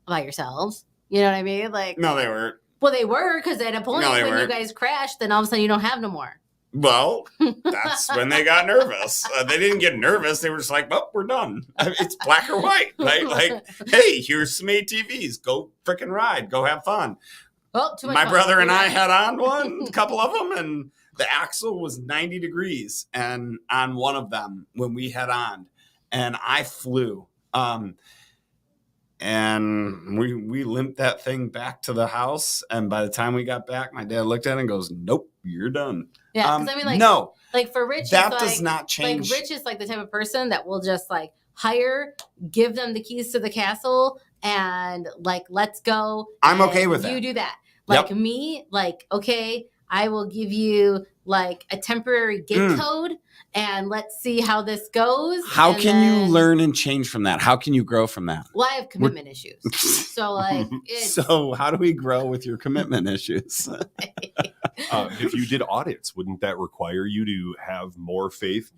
by yourselves. You know what I mean? Like, No, they weren't. well, they were, because at a point No, they when you weren't. guys crashed, then all of a sudden you don't have no more. Well, that's when they got nervous. They didn't get nervous. They were just like, "Oh, we're done. It's black or white." Right? Like, hey, here's some ATVs. Go frickin' ride. Go have fun. Oh, too much My fun. brother and I had on a couple of them, and the axle was 90 degrees, and on one of them when we had on, and I flew. And we limped that thing back to the house. And by the time we got back, my dad looked at it and goes, "Nope, you're done." Yeah, because I mean, like, no, like for Rich, that it's does like, not change. Like Rich is like the type of person that will just like hire, give them the keys to the castle, and like let's go. I'm okay with that. You do that. Like Yep. me, like okay, I will give you like a temporary gig code, and let's see how this goes. How and can then, you learn and change from that? How can you grow from that? Well, I have commitment issues, so like, it's, So how do we grow with your commitment issues? If you did audits, wouldn't that require you to have more faith,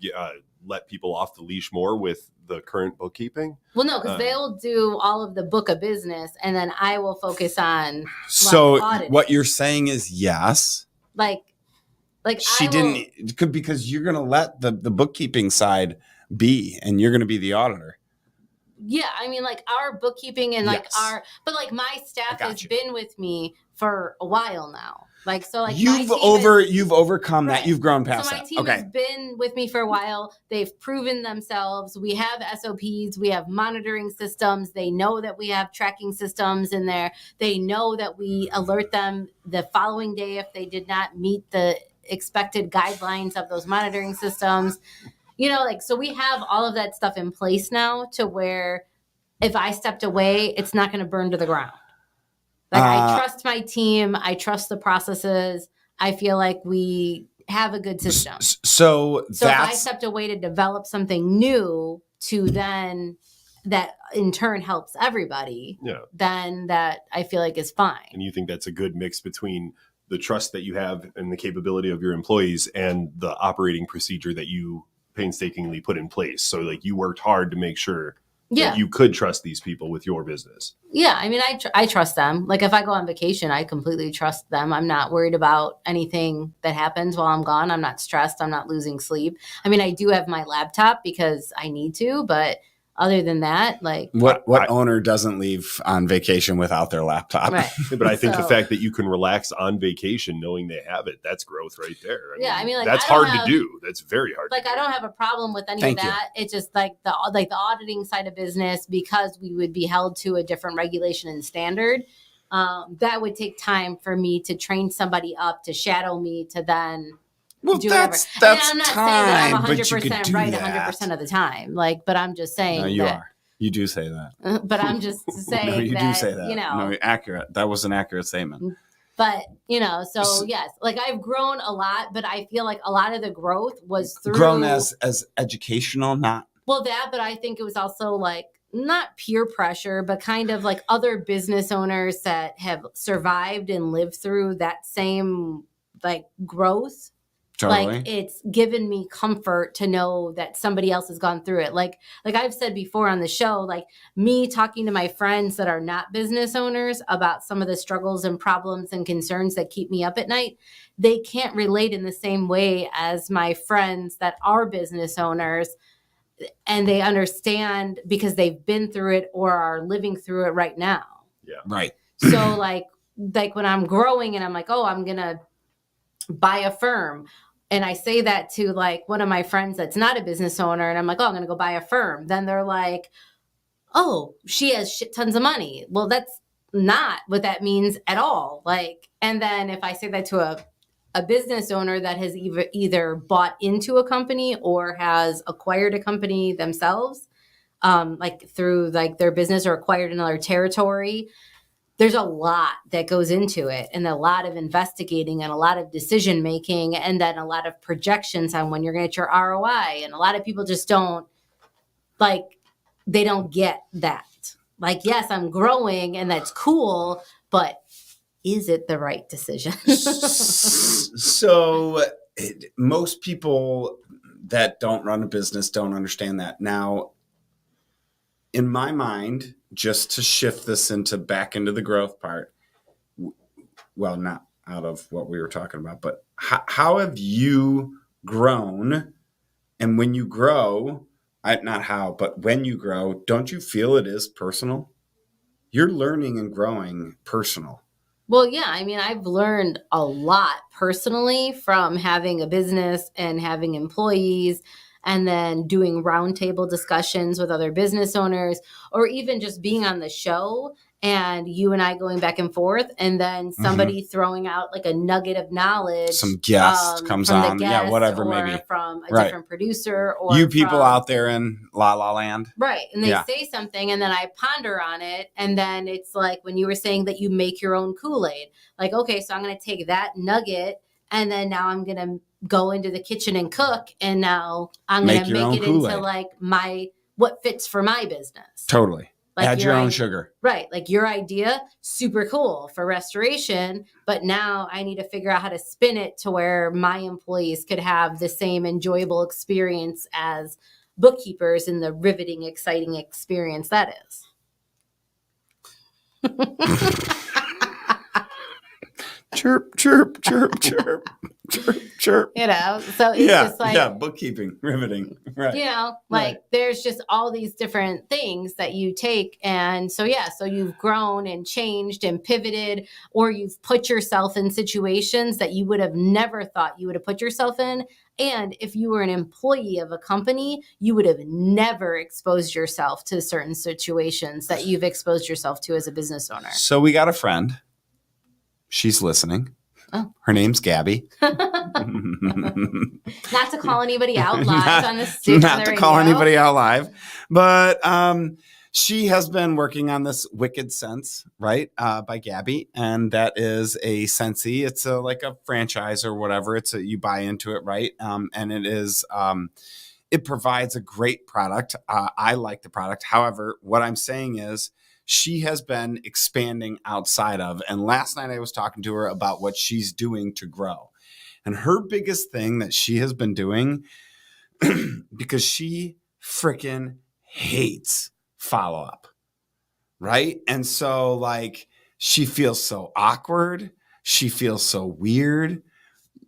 let people off the leash more with the current bookkeeping? well, no, because they'll do all of the book of business, and then I will focus on So auditing. what you're saying is yes. like She didn't because you're going to let the bookkeeping side be, and you're going to be the auditor. Yeah, I mean, like our bookkeeping and like Yes. but like my staff I got has you. been with me for a while now. Like, so like You've overcome that. Right. You've grown So past my that. team Okay. has been with me for a while. They've proven themselves. We have SOPs. We have monitoring systems. They know that we have tracking systems in there. They know that we alert them the following day if they did not meet the expected guidelines of those monitoring systems. You know, like, so we have all of that stuff in place now to where if I stepped away, it's not going to burn to the ground. Like, I trust my team. I trust the processes. I feel like we have a good system. So if I stepped away to develop something new to then that in turn helps everybody, then that I feel like is fine. And you think that's a good mix between the trust that you have and the capability of your employees and the operating procedure that you painstakingly put in place. So like you worked hard to make sure that you could trust these people with your business. Yeah. I mean, I trust them. Like if I go on vacation, I completely trust them. I'm not worried about anything that happens while I'm gone. I'm not stressed. I'm not losing sleep. I mean, I do have my laptop because I need to, but other than that, like what owner doesn't leave on vacation without their laptop? Right. But I think the fact that you can relax on vacation knowing they have it, that's growth right there. I mean, like, that's hard to do. That's very hard. Like, I don't have a problem with any of that. It's just like the auditing side of business, because we would be held to a different regulation and standard. That would take time for me to train somebody up to shadow me to then. Well, do that's I'm not time, saying that I'm but you could 100% do right that. 100% of the time. Like, but I'm just saying. No, you that, are. You do say that. But I'm just saying no, you that, do say that. You know. No, accurate. That was an accurate statement. But, you know, so yes, like I've grown a lot, but I feel like a lot of the growth was through. Grown as educational, not. Well, that, but I think it was also like not peer pressure, but kind of like other business owners that have survived and lived through that same like growth. Totally. Like it's given me comfort to know that somebody else has gone through it. Like I've said before on the show, like me talking to my friends that are not business owners about some of the struggles and problems and concerns that keep me up at night, they can't relate in the same way as my friends that are business owners, and they understand because they've been through it or are living through it right now. Yeah. Right. So like when I'm growing and I'm like, oh, I'm going to buy a firm. And I say that to like one of my friends that's not a business owner. And I'm like, oh, I'm going to go buy a firm. Then they're like, oh, she has shit tons of money. Well, that's not what that means at all. Like, and then if I say that to a business owner that has either bought into a company or has acquired a company themselves, like through like their business or acquired another territory, there's a lot that goes into it, and a lot of investigating and a lot of decision making, and then a lot of projections on when you're going to get your ROI. And a lot of people just don't they don't get that. Like, yes, I'm growing and that's cool, but is it the right decision? So most people that don't run a business don't understand that. Now, in my mind, just to shift this back into the growth part, well, not out of what we were talking about, but how have you grown? And when you grow, not how, but when you grow, don't you feel it is personal? You're learning and growing personal. Well, yeah. I mean, I've learned a lot personally from having a business and having employees and then doing roundtable discussions with other business owners, or even just being on the show and you and I going back and forth, and then somebody throwing out like a nugget of knowledge. Some guest comes from the on. guest, Yeah, whatever, or maybe. from a Right. different producer, or You people from, out there in La La Land. right. And they Yeah. say something and then I ponder on it. And then it's like when you were saying that you make your own Kool-Aid, like, okay, so I'm going to take that nugget and then now I'm going to go into the kitchen and cook. And now I'm going to make it Kool-Aid into like what fits for my business. Totally. Like add your own sugar. Right. Like your idea, super cool for restoration. But now I need to figure out how to spin it to where my employees could have the same enjoyable experience as bookkeepers in the riveting, exciting experience that is. Chirp, chirp, chirp, chirp, chirp, chirp. You know, so it's just like, bookkeeping, riveting. Right. You know, like there's just all these different things that you take. And so, so you've grown and changed and pivoted, or you've put yourself in situations that you would have never thought you would have put yourself in. And if you were an employee of a company, you would have never exposed yourself to certain situations that you've exposed yourself to as a business owner. So we got a friend. She's listening. Oh. Her name's Gabby. Not to call anybody out live on the stage. Not to call anybody out live. But she has been working on this Wicked Sense, right, by Gabby. And that is a Scentsy. It's like a franchise or whatever. You buy into it, right? And it is... it provides a great product. I like the product. However, what I'm saying is she has been expanding outside of. And last night I was talking to her about what she's doing to grow. And her biggest thing that she has been doing, because she freaking hates follow-up, right? And so like she feels so awkward. She feels so weird.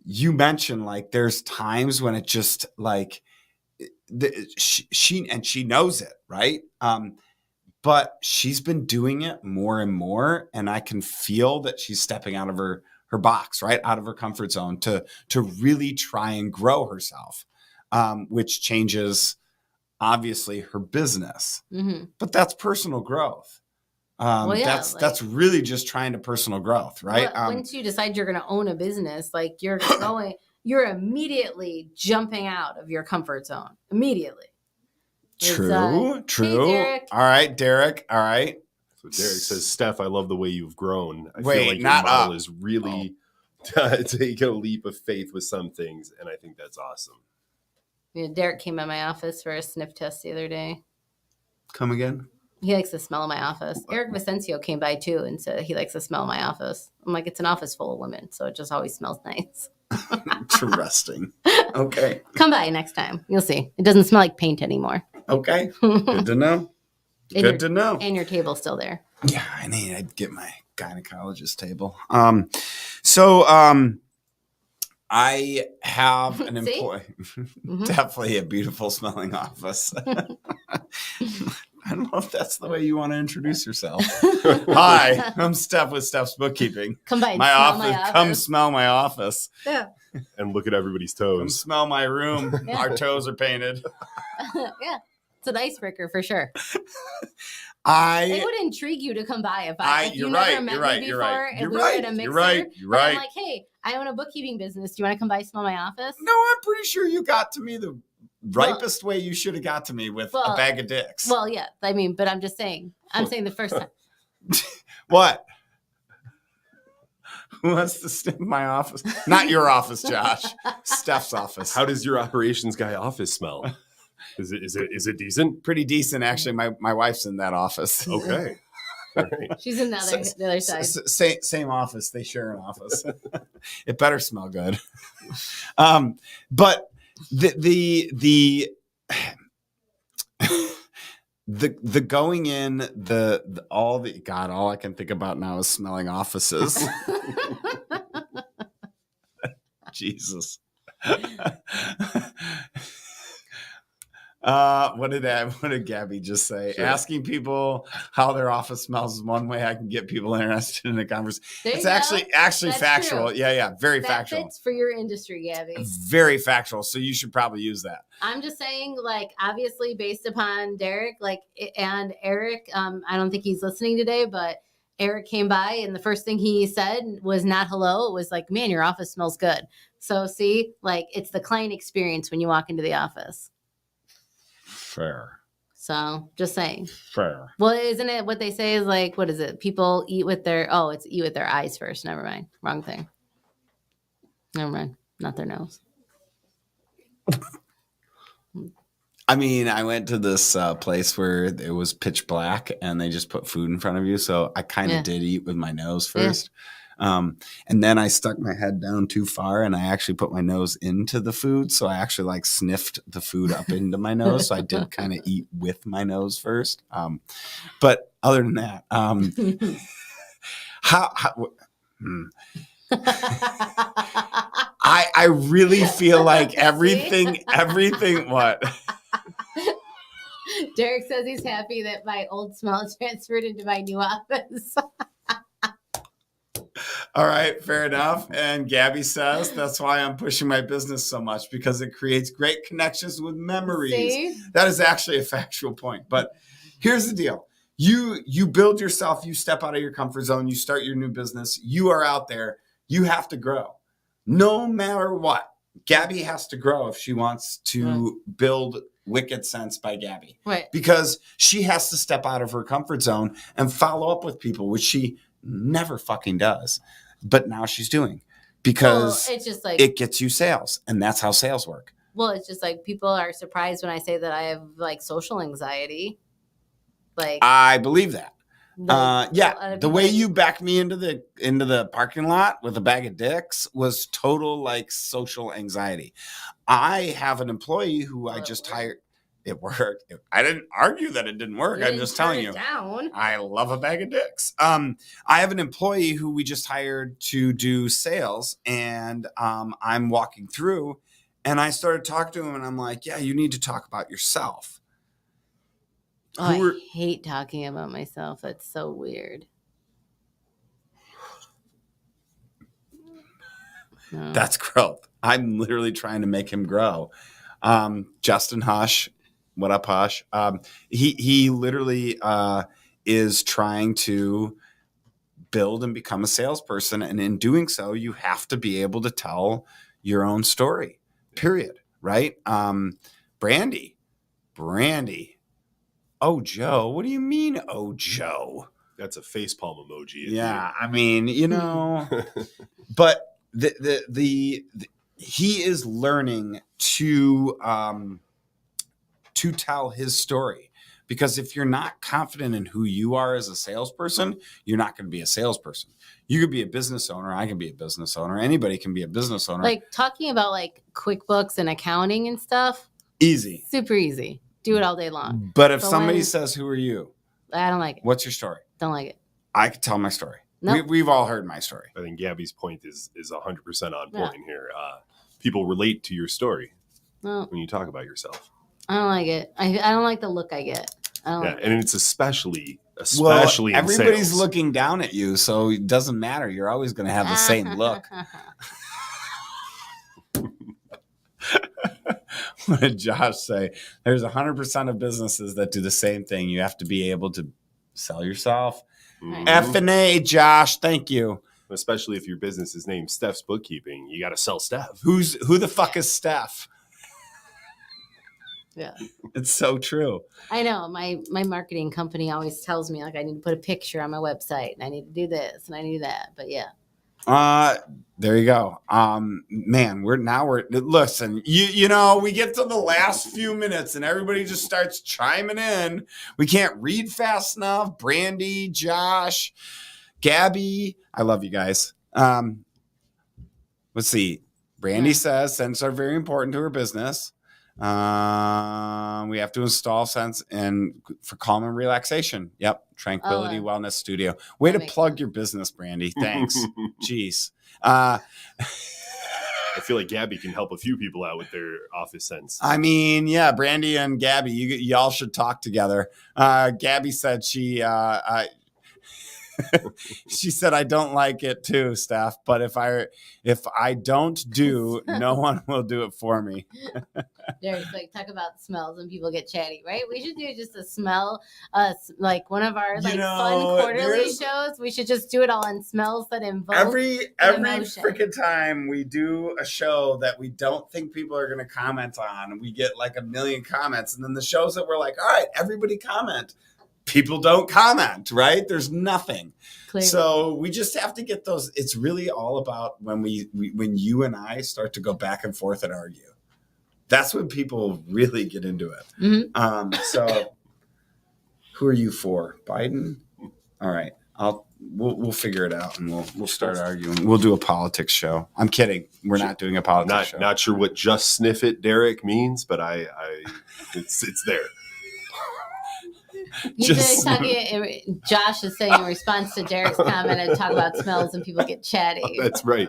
You mentioned like there's times when it just like, she knows it, right? But she's been doing it more and more, and I can feel that she's stepping out of her box, right, out of her comfort zone to really try and grow herself, which changes obviously her business. Mm-hmm. But that's personal growth. That's really just trying to personal growth, right? Once you decide you're going to own a business, like you're immediately jumping out of your comfort zone immediately. True. Hey, all right, Derek. All right. So Derek says, Steph, I love the way you've grown. I feel like your model is really taking a leap of faith with some things, and I think that's awesome. Yeah, Derek came by my office for a sniff test the other day. Come again? He likes the smell of my office. Eric Vicencio came by too and said he likes the smell of my office. I'm like, it's an office full of women, so it just always smells nice. Interesting. Okay. Come by next time. You'll see. It doesn't smell like paint anymore. Okay. Good to know. Good to know. And your table's still there. Yeah, I'd get my gynecologist table. I have an employee. Mm-hmm. Definitely a beautiful smelling office. I don't know if that's the way you want to introduce yourself. Hi, I'm Steph with Steph's Bookkeeping. Come by and my smell office. my office. Come smell my office. Yeah. And look at everybody's toes. Come smell my room. Yeah. Our toes are painted. Yeah. It's an icebreaker for sure. It would intrigue you to come by if you never met me before and we were at a mixer. You're right. I'm like, hey, I own a bookkeeping business. Do you want to come by smell my office? No, I'm pretty sure you got to me the ripest way you should have got to me with a bag of dicks. Well, yeah. I mean, but I'm just saying. I'm saying the first time. What? Who wants to sniff my office? Not your office, Josh. Steph's office. How does your operations guy office smell? Is it decent? Pretty decent, actually. My wife's in that office. Okay. All right. She's in the other side. Same office. They share an office. It better smell good. But the going in all I can think about now is smelling offices. Jesus. What did Gabby just say? Sure. Asking people how their office smells is one way I can get people interested in a conversation. It's actually That's factual. true. Yeah, very That factual. fits for your industry, Gabby. Very factual. So you should probably use that. I'm just saying, like, obviously based upon Derek, and Eric, I don't think he's listening today, but Eric came by and the first thing he said was not hello. It was like, man, your office smells good. So see, like, it's the client experience when you walk into the office. Fair. So just saying. Fair. Well, isn't it what they say is like, what is it? People eat with it's eat with their eyes first. Never mind. Wrong thing. Never mind. Not their nose. I mean, I went to this place where it was pitch black and they just put food in front of you. So I kind of did eat with my nose first. And then I stuck my head down too far and I actually put my nose into the food. So I actually like sniffed the food up into my nose. So I did kind of eat with my nose first. But other than that, I really feel like everything, what? Derek says he's happy that my old smell transferred into my new office. All right, fair enough. And Gabby says that's why I'm pushing my business so much because it creates great connections with memories. See? That is actually a factual point. But here's the deal. You build yourself, you step out of your comfort zone, you start your new business, you are out there, you have to grow. No matter what. Gabby has to grow if she wants to build Wicked Sense by Gabby. Right. Because she has to step out of her comfort zone and follow up with people, which she never fucking does. But now she's doing because it's just like it gets you sales. And that's how sales work. Well, it's just like people are surprised when I say that I have like social anxiety. Like I believe that. the the way you backed me into the parking lot with a bag of dicks was total like social anxiety. I have an employee who I just hired. It worked. I didn't argue that it didn't work. I'm just telling you. I love a bag of dicks. I have an employee who we just hired to do sales, and I'm walking through, and I started talking to him, and I'm like, "Yeah, you need to talk about yourself." I hate talking about myself. That's so weird. No. That's growth. I'm literally trying to make him grow. Justin Hush, what up, Hush? He literally is trying to build and become a salesperson. And in doing so, you have to be able to tell your own story, period. Right? Brandy. Oh, Joe. What do you mean, oh, Joe? That's a facepalm emoji. Yeah. I mean, but he is learning to tell his story, because if you're not confident in who you are as a salesperson, you're not going to be a salesperson. You could be a business owner. I can be a business owner. Anybody can be a business owner. Like talking about like QuickBooks and accounting and stuff. Easy. Super easy. Do it all day long. But if somebody says, who are you? I don't like it. What's your story? Don't like it. I could tell my story. Nope. We've all heard my story. I think Gabby's point is 100% on point here. People relate to your story when you talk about yourself. I don't like it. I don't like the look I get. And it's especially Well, in everybody's sales. looking down at you, so it doesn't matter. You're always going to have the same look. What did Josh say? There's 100% of businesses that do the same thing. You have to be able to sell yourself. Mhm. F&A, Josh. Thank you. Especially if your business is named Steph's Bookkeeping. You got to sell Steph. Who the fuck is Steph? Yeah. It's so true. I know. My marketing company always tells me like I need to put a picture on my website and I need to do this and I need that. But yeah. There you go. Man, we're listen, you know, we get to the last few minutes and everybody just starts chiming in. We can't read fast enough. Brandy, Josh, Gabby, I love you guys. Let's see. Brandy says scents are very important to her business. We have to install scents and for calm and relaxation. Yep. Tranquility Wellness Studio. Way to plug your business, Brandy. Thanks. Jeez. I feel like Gabby can help a few people out with their office scents. I mean, yeah, Brandy and Gabby, y'all should talk together. Gabby said she said, I don't like it too, Steph, but if I don't do, no one will do it for me. There's like talk about smells and people get chatty, right? We should do just a smell, like one of our fun quarterly shows. We should just do it all on smells that invoke every freaking time we do a show that we don't think people are going to comment on, we get like 1 million comments, and then the shows that we're like, all right, everybody comment. People don't comment, right? There's nothing. Clearly. So we just have to get those. It's really all about when when you and I start to go back and forth and argue. That's when people really get into it. Mm-hmm. So who are you for? Biden? All right. We'll figure it out and we'll start arguing. We'll do a politics show. I'm kidding. We're not doing a politics show. Not sure what just sniff it, Derek means, but it's there. Josh is saying in response to Derek's comment and talk about smells and people get chatty. That's right.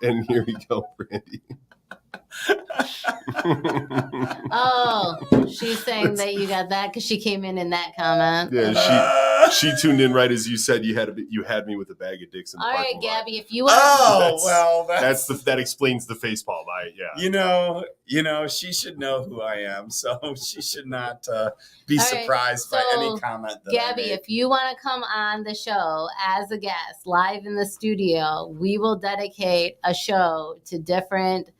And here we go, Brandy. Oh, she's saying that you got that because she came in that comment. Yeah, she tuned in right as you said you had me with a bag of dicks in the all parking right, lot. Gabby, if you want, that explains the facepalm. You know, she should know who I am, so she should not be surprised by any comment. That Gabby, if you want to come on the show as a guest live in the studio, we will dedicate a show to different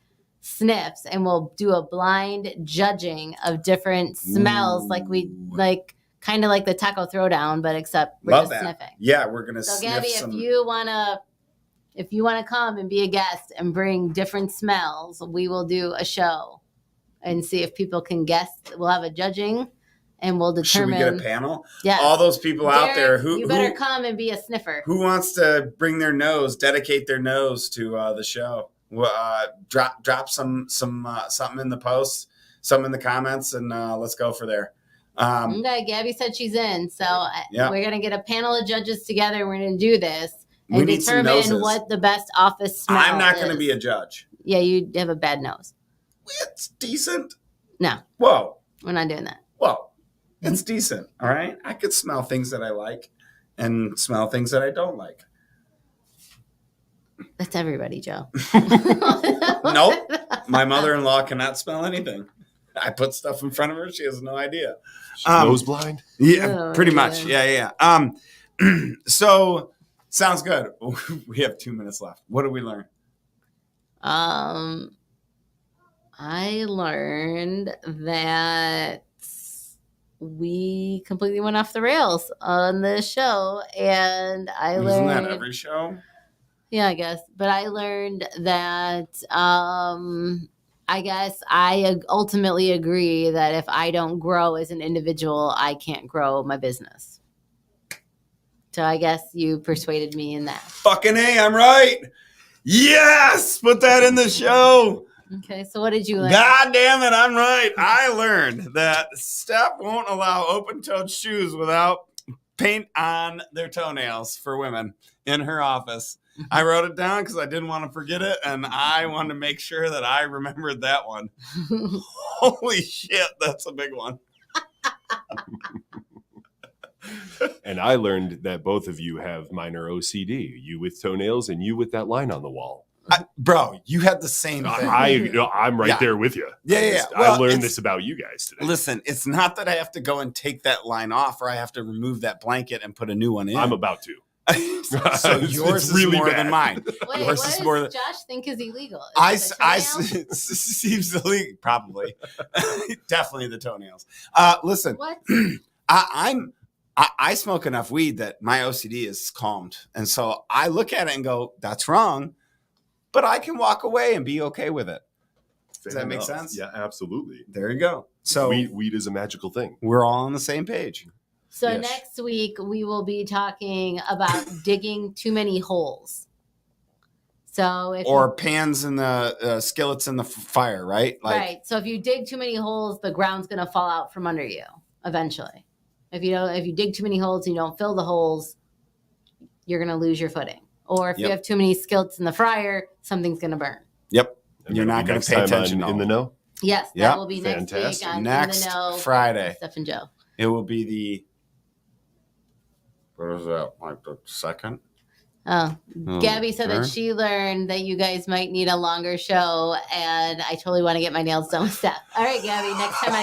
sniffs and we'll do a blind judging of different smells. Kind of like the taco throwdown, but except we're just sniffing. Yeah, we're gonna so sniff Gabby, some. if you wanna come and be a guest and bring different smells, we will do a show and see if people can guess. We'll have a judging and we'll determine. Should we get a panel? Yeah. All those people out there you better come and be a sniffer. Who wants to bring their nose, dedicate their nose to the show? Drop some something in the posts, some in the comments, and let's go for there. Okay, Gabby said she's in, so we're gonna get a panel of judges together. We're gonna do this and determine what the best office smell is. I'm not gonna be a judge. Yeah, you have a bad nose. It's decent. No. Whoa. We're not doing that. Whoa. It's decent. All right. I could smell things that I like and smell things that I don't like. That's everybody, Joe. Nope. My mother-in-law cannot smell anything. I put stuff in front of her. She has no idea. She's nose blind? Yeah, pretty much. Yeah. So sounds good. We have 2 minutes left. What did we learn? I learned that we completely went off the rails on this show, and Isn't that every show? Yeah, I guess. But I learned that I guess I ultimately agree that if I don't grow as an individual, I can't grow my business. So I guess you persuaded me in that. Fucking A, I'm right. Yes, put that in the show. Okay, so what did you learn? God damn it, I'm right. I learned that Steph won't allow open-toed shoes without paint on their toenails for women in her office. I wrote it down because I didn't want to forget it, and I wanted to make sure that I remembered that one. Holy shit, that's a big one. And I learned that both of you have minor OCD. You with toenails and you with that line on the wall. Bro, you had the same thing. I'm right there with you. Yeah. Well, I learned this about you guys today. Listen, it's not that I have to go and take that line off or I have to remove that blanket and put a new one in. I'm about to. So yours is more than mine. Wait, yours what is more does Josh think is illegal? Seems illegal. Probably. Definitely the toenails. Listen, what? I smoke enough weed that my OCD is calmed. And so I look at it and go, that's wrong. But I can walk away and be okay with it. Does that make sense? Yeah, absolutely. There you go. So weed is a magical thing. We're all on the same page. So Yes. next week we will be talking about digging too many holes. So if Or pans in the skillets in the fire, right? right. So if you dig too many holes, the ground's going to fall out from under you eventually. If you dig too many holes and you don't fill the holes, you're going to lose your footing. Or if you have too many skillets in the fryer, something's going to burn. Yep. And You're not going to pay attention in the know. Yes, that will be next Fantastic. week on Next In the Know Friday. Steph and Joe. It will be the, what is that, like the second? Oh, Gabby said that third? she learned that you guys might need a longer show, and I totally want to get my nails done with Steph. All right, Gabby, next time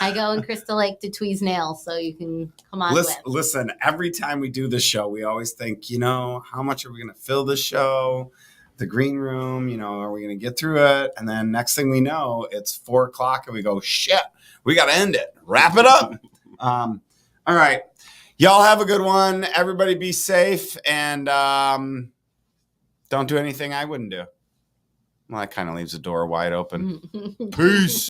I go in Crystal Lake to tweeze nails, so you can come on Listen, every time we do this show, we always think, how much are we going to fill this show? The green room, are we going to get through it? And then next thing we know, it's 4:00 and we go, shit, we got to end it. Wrap it up. All right. Y'all have a good one. Everybody be safe and don't do anything I wouldn't do. Well, that kind of leaves the door wide open. Peace.